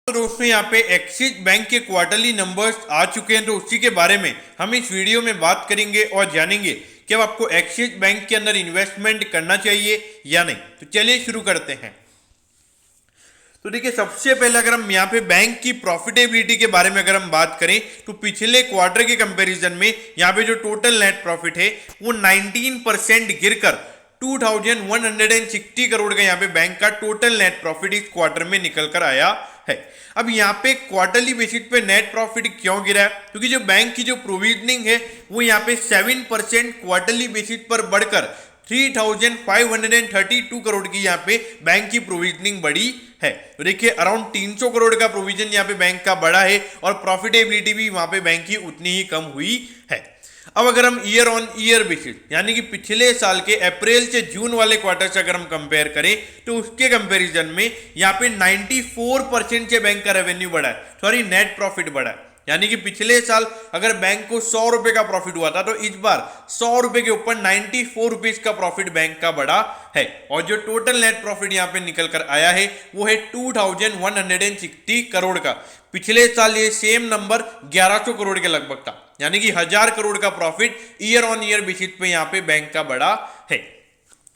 तो दोस्तों यहाँ पे एक्सिस बैंक के क्वार्टरली नंबर्स आ चुके हैं, तो उसी के बारे में हम इस वीडियो में बात करेंगे और जानेंगे कि अब आपको एक्सिस बैंक के अंदर इन्वेस्टमेंट करना चाहिए या नहीं। तो चलिए शुरू करते हैं। तो देखिए, सबसे पहले अगर हम यहाँ पे बैंक की प्रॉफिटेबिलिटी के बारे में अगर हम बात करें तो पिछले क्वार्टर के कंपैरिजन में यहाँ पे जो टोटल नेट प्रॉफिट है वो 19% गिरकर 2160 करोड़ का यहाँ पे बैंक का टोटल नेट प्रॉफिट इस क्वार्टर में निकल कर आया है। अब यहाँ पे क्वार्टरली बेसिस पे नेट प्रॉफिट क्यों गिरा है? क्योंकि जो बैंक की जो प्रोविजनिंग है वो यहाँ पे 7% क्वार्टरली बेसिस पर बढ़कर 3532 करोड़ की यहाँ पे बैंक की प्रोविजनिंग बढ़ी है। तो देखिए, अराउंड 300 करोड़ का प्रोविजन यहाँ पे बैंक का बढ़ा है और प्रॉफिटेबिलिटी भी वहां पे बैंक की उतनी ही कम हुई है। अब अगर हम ईयर ऑन ईयर बेसिस यानी कि पिछले साल के अप्रैल से जून वाले क्वार्टर से अगर हम कंपेयर करें तो उसके कंपैरिजन में यहाँ पे 94% से बैंक का रेवेन्यू बढ़ा है, सॉरी नेट प्रॉफिट बढ़ा है। यानी कि पिछले साल अगर बैंक को 100 रुपए का प्रॉफिट हुआ था तो इस बार 100 रुपए के ऊपर 94 रुपीज का प्रॉफिट बैंक का बढ़ा है। और जो टोटल नेट प्रॉफिट यहाँ पे निकल कर आया है वो है 2160 करोड़ का। पिछले साल ये सेम नंबर 1100 करोड़ के लगभग था, यानी कि 1000 करोड़ का profit year on year basis पे यहाँ पे बैंक का बढ़ा है।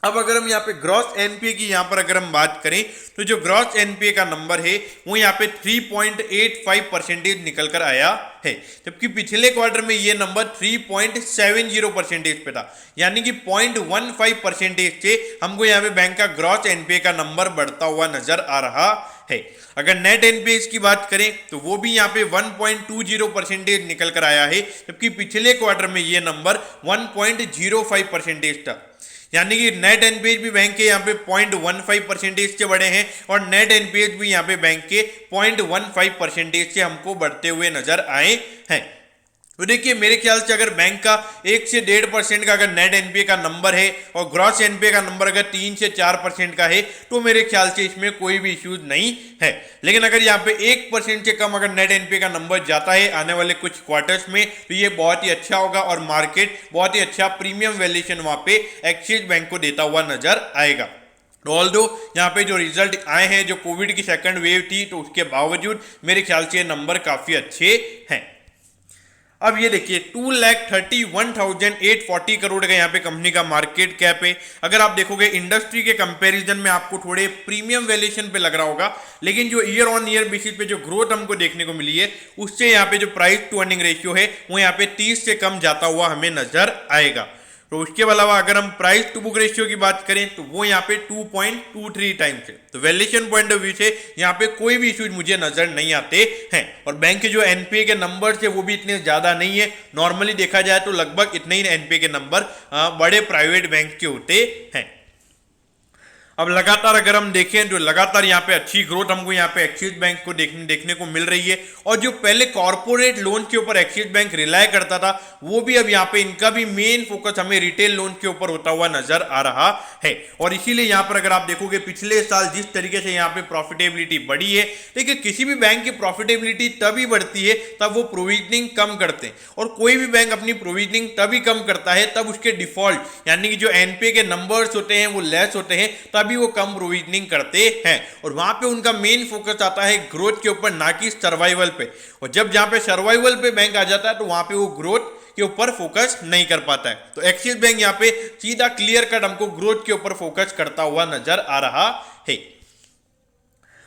अब अगर हम यहाँ पे ग्रॉस एनपीए की यहाँ पर अगर हम बात करें तो जो ग्रॉस एनपीए का नंबर है वो यहाँ पे 3.85% निकल कर आया है, जबकि पिछले क्वार्टर में ये नंबर 3.70% पे था। यानी कि 0.15% से हमको यहाँ पे बैंक का ग्रॉस एनपीए का नंबर बढ़ता हुआ नजर आ रहा है। अगर नेट एनपीए की बात करें तो वो भी यहाँ पे 1.20% निकल कर आया है, जबकि पिछले क्वार्टर में ये नंबर 1.05% था। यानी कि नेट एनपीए भी बैंक के यहाँ पे 0.15% से बढ़े हैं और नेट एनपीए भी यहाँ पे बैंक के 0.15% से हमको बढ़ते हुए नजर आए हैं। तो देखिए, मेरे ख्याल से अगर बैंक का 1 से 1.5% का अगर नेट एनपीए का नंबर है और ग्रॉस एनपीए का नंबर अगर 3 से 4% का है तो मेरे ख्याल से इसमें कोई भी इश्यूज नहीं है। लेकिन अगर यहाँ पे 1% से कम अगर नेट एनपीए का नंबर जाता है आने वाले कुछ क्वार्टर्स में तो ये बहुत ही अच्छा होगा और मार्केट बहुत ही अच्छा प्रीमियम वैल्यूएशन वहां पे एक्सिस बैंक को देता हुआ नजर आएगा। ऑल्दो यहाँ पे जो रिजल्ट आए हैं, जो कोविड की सेकंड वेव थी, तो उसके बावजूद मेरे ख्याल से ये नंबर काफी अच्छे हैं। अब ये देखिए, 2,31,840 करोड़ का यहाँ पे कंपनी का मार्केट कैप है। अगर आप देखोगे इंडस्ट्री के कंपैरिजन में आपको थोड़े प्रीमियम वैल्यूएशन पे लग रहा होगा, लेकिन जो ईयर ऑन ईयर बेसिस पे जो ग्रोथ हमको देखने को मिली है उससे यहाँ पे जो प्राइस टू अर्निंग रेशियो है वो यहाँ पे 30 से कम जाता हुआ हमें नजर आएगा। तो उसके अलावा अगर हम प्राइस टू बुक रेशियो की बात करें तो वो यहाँ पे 2.23 टाइम्स है। तो वैल्यूएशन पॉइंट ऑफ व्यू से यहाँ पे कोई भी इश्यूज मुझे नजर नहीं आते हैं। और बैंक के जो एनपीए के नंबर है वो भी इतने ज्यादा नहीं है। नॉर्मली देखा जाए तो लगभग इतने ही एनपीए के नंबर बड़े प्राइवेट बैंक के होते हैं। अब लगातार अगर हम देखें तो लगातार यहाँ पे अच्छी ग्रोथ हमको यहाँ पे एक्सिस बैंक को देखने को मिल रही है। और जो पहले कॉर्पोरेट लोन के ऊपर एक्सिस बैंक रिलाय करता था वो भी अब यहाँ पे इनका भी मेन फोकस हमें रिटेल लोन के ऊपर होता हुआ नजर आ रहा है। और इसीलिए यहाँ पर अगर आप देखोगे पिछले साल जिस तरीके से यहाँ पे प्रॉफिटेबिलिटी बढ़ी है, देखिए किसी भी बैंक की प्रॉफिटेबिलिटी तभी बढ़ती है तब वो प्रोविजनिंग कम करते हैं, और कोई भी बैंक अपनी प्रोविजनिंग तभी कम करता है तब उसके डिफॉल्ट यानी कि जो एनपीए के नंबर्स होते हैं वो लेस होते हैं, तभी वो कम प्रोविजनिंग करते हैं। और वहां पे उनका मेन फोकस आता है ग्रोथ के ऊपर, ना कि सर्वाइवल पे। और जब जहां पे सर्वाइवल पे बैंक आ जाता है तो वहां पे वो ग्रोथ के ऊपर फोकस नहीं कर पाता है। तो एक्सिस बैंक यहाँ पे सीधा क्लियर कट हमको ग्रोथ के ऊपर फोकस करता हुआ नजर आ रहा है।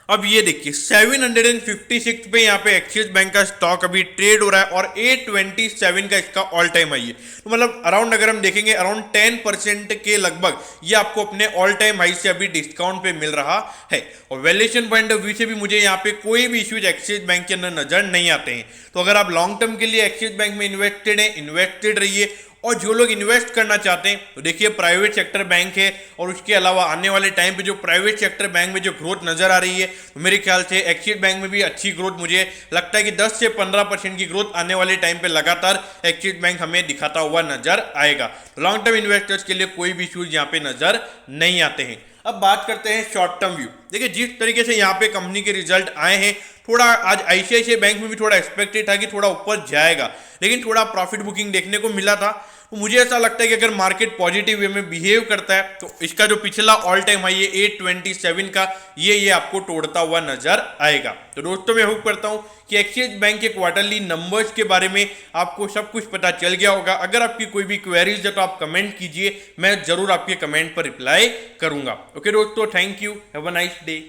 अब ये देखिए, 756 पे यहाँ पे एक्सिस बैंक का स्टॉक अभी ट्रेड हो रहा है और 827 का इसका ऑल टाइम हाई है। तो मतलब अराउंड अगर हम देखेंगे अराउंड 10% के लगभग ये आपको अपने ऑल टाइम हाई से अभी डिस्काउंट पे मिल रहा है। और वैल्यूएशन पॉइंट ऑफ व्यू से भी मुझे यहाँ पे कोई भी इश्यूज एक्सिस बैंक के अंदर नजर नहीं आते हैं। तो अगर आप लॉन्ग टर्म के लिए एक्सिस बैंक में इन्वेस्टेड हैं, इन्वेस्टेड रहिए। और जो लोग इन्वेस्ट करना चाहते हैं तो देखिए, प्राइवेट सेक्टर बैंक है और उसके अलावा आने वाले टाइम पे जो प्राइवेट सेक्टर बैंक में जो ग्रोथ नजर आ रही है तो मेरे ख्याल से एक्सिस बैंक में भी अच्छी ग्रोथ मुझे लगता है कि 10 से 15% की ग्रोथ आने वाले टाइम पे लगातार एक्सिस बैंक हमें दिखाता हुआ नजर आएगा। लॉन्ग टर्म इन्वेस्टर्स के लिए कोई भी इश्यूज यहाँ पे नजर नहीं आते हैं। अब बात करते हैं शॉर्ट टर्म व्यू। देखिए, जिस तरीके से यहाँ पे कंपनी के रिजल्ट आए हैं, थोड़ा आज आईसीआईसीआई बैंक में भी थोड़ा एक्सपेक्टेड था कि थोड़ा ऊपर जाएगा, लेकिन थोड़ा प्रॉफिट बुकिंग देखने को मिला था। तो मुझे ऐसा लगता है कि अगर मार्केट पॉजिटिव वे में बिहेव करता है तो इसका जो पिछला ऑल टाइम हाई है 827 का ये आपको तोड़ता हुआ नजर आएगा। तो दोस्तों मैं होप करता हूं कि एक्सिस बैंक के क्वार्टरली नंबर्स के बारे में आपको सब कुछ पता चल गया होगा। अगर आपकी कोई भी क्वेरीज है तो आप कमेंट कीजिए, मैं जरूर आपके कमेंट पर रिप्लाई करूंगा। ओके दोस्तों, thank you, have a nice day.